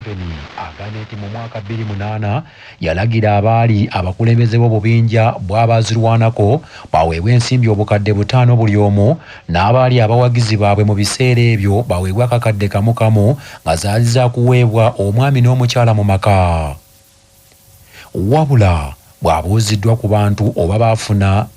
Museveni agambye nti mu mwaka 2008 yalagira abaali abakulembeze b'obubinja bw'abazirwanako baweebwa ensimbi obukadde 5 buli omu, n'abaali abawagizi baabwe mu biseera ebyo baweebwa akakadde kamu kamu nga zaali za kuweebwa omwami n'omukyala mu maka. Wabula bw'abuuziddwa ku bantu oba baafuna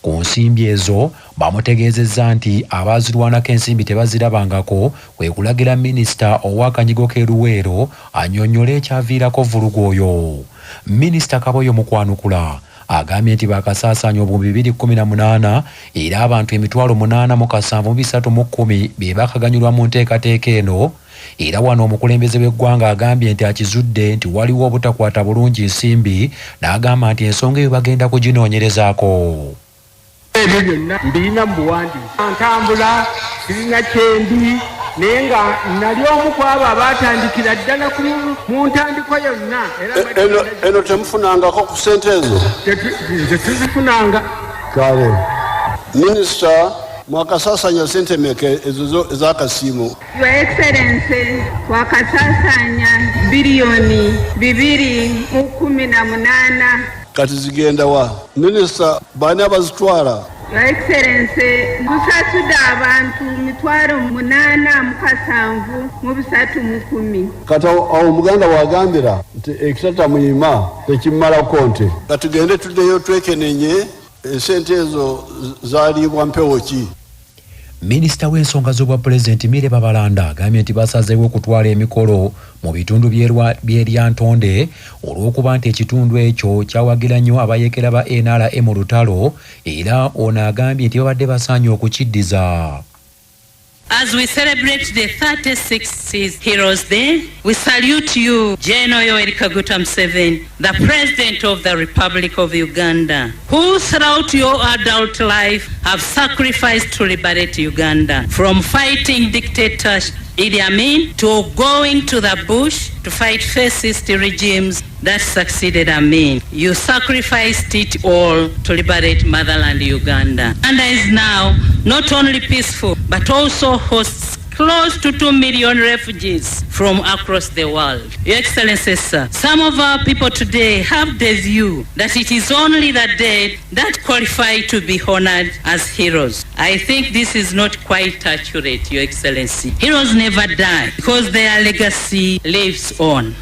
ku nsimbi ezo, bamutegeezezza nti abazirwanako ensimbi tebazirabangako, kwe kulagira minisita ow'akanyigo k'eruweero annyonnyole ekyaviirako vulugu oyo. Minisita Kaboyo mu kwanukula agambye nti bakasaasaanya obubbi 2018 era abantu 8,710 be bakaganyulwa mu nteekateeka eno. Era wano omukulembeze w'eggwanga agambye nti akizudde nti waliwo obutakwata bulungi nsimbi, n'agamba nti ensonga eyo bagenda kuginoonyerezaako. Ebyo byonna mbirina mu buwandiisi, ntambula sirina kyendi, naye nga nali omu ku abo abaatandikira ddala mu ntandikwa yonna. Eno temufunangako ku ssente ezo? Tetuzifunanga. Kale minisita mwakasaasanya ssente mmeka ezo ez'akasiimo? Your Excellency, twakasaasanya bilioni 218. Kati zigenda wa? Minisita baani abazitwala? Your Excellency, tusasudde abantu 8,710. Kati awo Omuganda wagambira nti ekitata muyima tekimmalako nte. Katugende tuddeyo twekenenye ssente ezo zaalibwa mpewo ki? Minisita w'ensonga z'obwa Pulezidenti Mire Babalanda agambye nti basazeewo okutwala emikolo mu bitundu by'eryantonde olw'okuba nti ekitundu ekyo kyawagira nnyo abayeekera ba NRM mu lutalo, era ono agambye nti babadde basaanye okukiddiza. As we celebrate the 36th Heroes Day, we salute you, General Yoweri Kaguta Museveni, the President of the Republic of Uganda, who throughout your adult life have sacrificed to liberate Uganda from fighting dictator Idi Amin to going to the bush to fight fascist regimes that succeeded Amin. You sacrificed it all to liberate motherland Uganda. Uganda is now not only peaceful, but also hosts close to 2 million refugees from across the world. Your Excellency, sir, some of our people today have the view that it is only the dead that qualify to be honored as heroes. I think this is not quite accurate, Your Excellency. Heroes never die because their legacy lives on.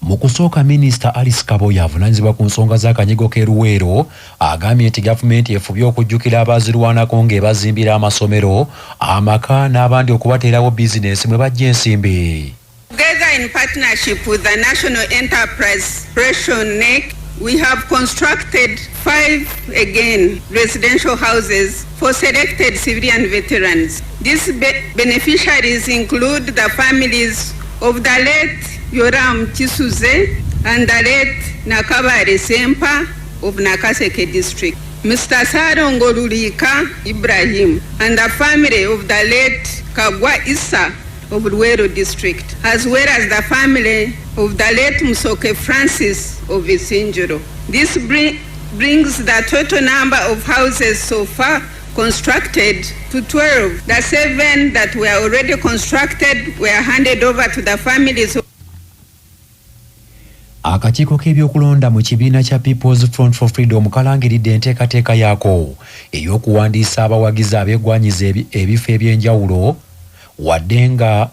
Mu kusooka Minisita Alice Kaboyo avunaanyizibwa ku nsonga z'akanyigo k'eruweero agambye nti gavumenti efubye okujjukira abazirwanako ng'ebazimbira amasomero, amaka n'abandi okubateerawo bizinesi mwe bajja ensimbi. Together in partnership with the National Enterprise Corporation NEC, we have constructed 5 residential houses for selected civilian veterans. These beneficiaries include the families of the late Yoram Chisuze and the late Nakabare Sempa of Nakaseke district, Mr. Sarongo Lulika Ibrahim and the family of the late Kagwa Issa of Luero district, as well as the family of the late Musoke Francis of Isinjuro. This brings the total number of houses so far constructed to 12. The 7 that were already constructed were handed over to the families. Akakiiko k'ebyokulonda mu kibiina kya People's Front for Freedom kalangiridde enteekateeka yaako ey'okuwandiisa abawagizi abeegwanyiza ebifo eby'enjawulo, wadde nga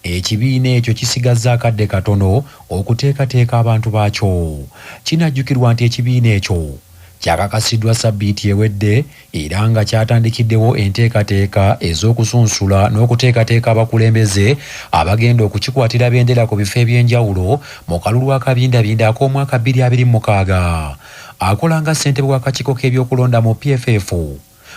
ekibiina ekyo kisigazza akadde katono okuteekateeka abantu baakyo. Kinajjukirwa nti ekibiina ekyo kyakakasiddwa sabbiiti ewedde era nga kyatandikiddewo enteekateeka ez'okusunsula n'okuteekateeka abakulembeze abagenda okukikwatira bendera ku bifo eby'enjawulo mu kalulu akabindabinda ak'omwaka 2026. Akola nga ssentebe w'akakiiko k'ebyokulonda mu PFF,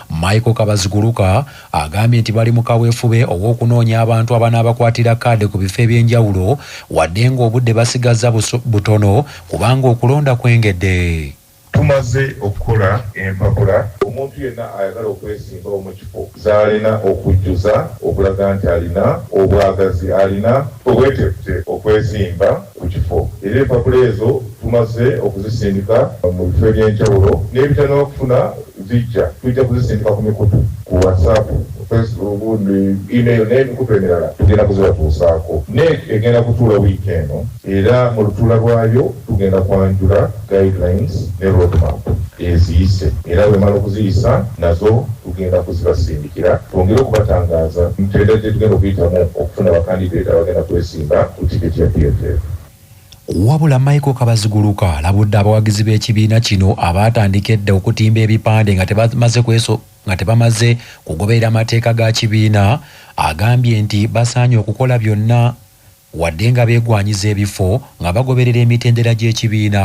Michael Kabaziguluka agambye nti bali mu kaweefube ow'okunoonya abantu abanaabakwatira kaade ku bifo eby'enjawulo, wadde ng'obudde basigaza butono kubanga okulonda kwengedde. Tumaze okukola empapula omuntu yenna ayagala okwesimba mu kifo z'alina okujjuza okulaga nti alina obwagazi, alina obweteekute okwesimba ku kifo. Era empapula ezo tumaze okuzisindika mu bifo eby'enjawulo n'ebitannaba kufuna zijja tujja kuzisindika ku mikutu ku WhatsApp, Facebook, email n'emikutu emirala tugenda kuzibatuusaako. NEC egenda kutuula wiiki eno era mu lutuula lwayo tugenda kwanjula guidelines ne roadmap eziyise era bwemala okuziyisa nazo tugenda kuzibasindikira twongere okubatangaaza ntenda gye tugenda okuyitamu okufuna bakandidate abagenda kwesimba ku tiketi ya PFF. Wabula Michael Kabaziguluka alabudde abawagizi b'ekibiina kino abatandika edda okutimba ebipande nga tebamaze kugoberera amateeka ga kibiina, agambye nti basaanye okukola byonna wadde nga beegwanyiza ebifo nga bagoberera emitendera gy'ekibiina.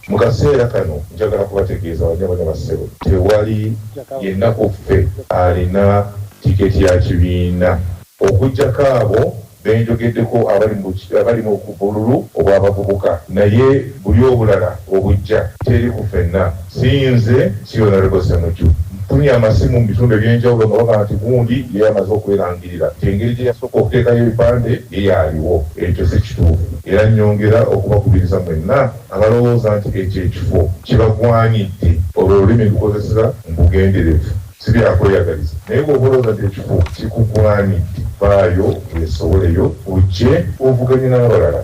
Mu kaseera kano njagala kubategeeza banyabanya bassebo tewali yenna ku ffe alina tiketi ya kibiina okuggyako abo benjogeddeko abali mu kubululu obw'abavubuka, naye buli obulala obujja teri ku ffenna. Sinze si Honorable Ssemuju mpunye amasimu mu bitundu eby'enjawulo nga bagamba nti gundi ye yamaze okwerangirira engeri gye yasooka okuteekayo ebipande ye yaaliwo. Ekyo si kituufu era nnyongera okubakubiriza mwenna abalowooza nti ekyo ekifo kibagwanidde olwo olulimi lukozesa mbugenderevu si byakweyagaliza, naye bw'obalowooza nti ekifo kikugwanidde baayo weesoboleyo ojje ovuganye n'abalala.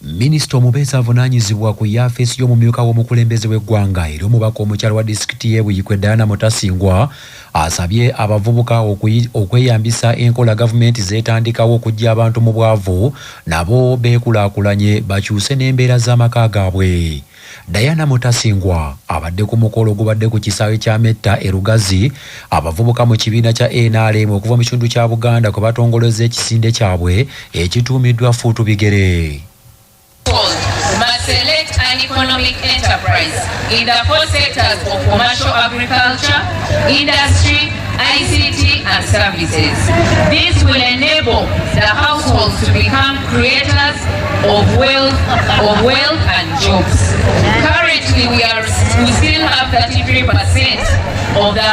Minisita omubeezi avunaanyizibwa ku yaafeesi y'omumyuka w'omukulembeze w'eggwanga era omubaka omukyala wa disitulikiti y'e Buyikwe Diana Mutasingwa asabye abavubuka okweyambisa enkola gavumenti zeetandikawo okujja abantu mu bwavu nabo beekulaakulanye bakyuse n'embeera z'amaka gaabwe. Diana Mutasingwa abadde ku mukolo ogubadde ku kisaawe kya Metta e Lugazi abavubuka mu kibiina kya NRM okuva mu kitundu kya Buganda kwe batongoleza ekisinde kyabwe ekituumiddwa Fuutu Bigere. Must select an economic enterprise in the four sectors of commercial agriculture, industry, ICT and services. This will enable the households to become creators of wealth and jobs. Currently, we still have 33% of the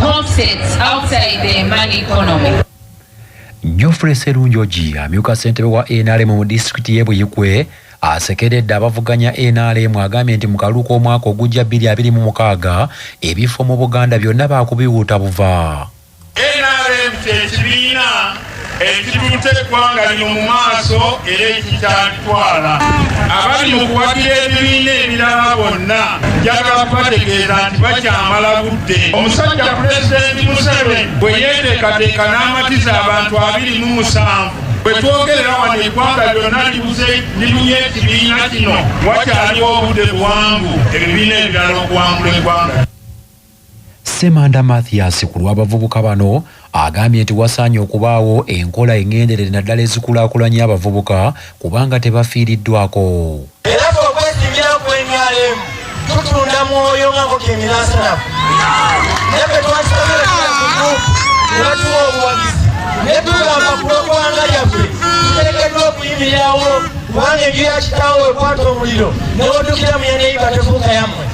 homesteads outside the money economy. Geoffrey Serunjoji amyuka ssentebe wa NRM mu disitulikiti y'e Buyikwe asekeredde abavuganya NRM agambye nti mu kalulu k'omwaka ogujja 2026 ebifo mu Buganda byonna baakubiwuuta buva. NRM ky'ekibiina ekitutte eggwanga lino mu maaso era ekikyalitwala. Abali mu kuwagira ebibiina ebirala bonna njagala kubategeeza nti bakyamala budde. Omusajja Pulezidenti Museveni bwe yeeteekateeka n'amatiza abantu 27 bwe twogerera wano eggwanga lyonna libunye ekibiina kino wakyaliwo obudde buwanvu ebibiina ebirala okuwangula eggwanga. Semanda Mathias ku lw'abavubuka bano agambye nti wasaanye okubaawo enkola engenderere naddala ezikulaakulanya abavubuka kubanga tebafiiriddwako. Era bw'okwesimira ku NRM tutunda mwoyo nga keminasanafu naye twasabira kugupu ne batuwa obuwagizi naye tugamba kulokwanga lyaffe tuteekeddwa okuyimirirawo kubanga enju ya kitaawo ekwata omuliro newoddukira mu yaneyiga tefuuka yammwe.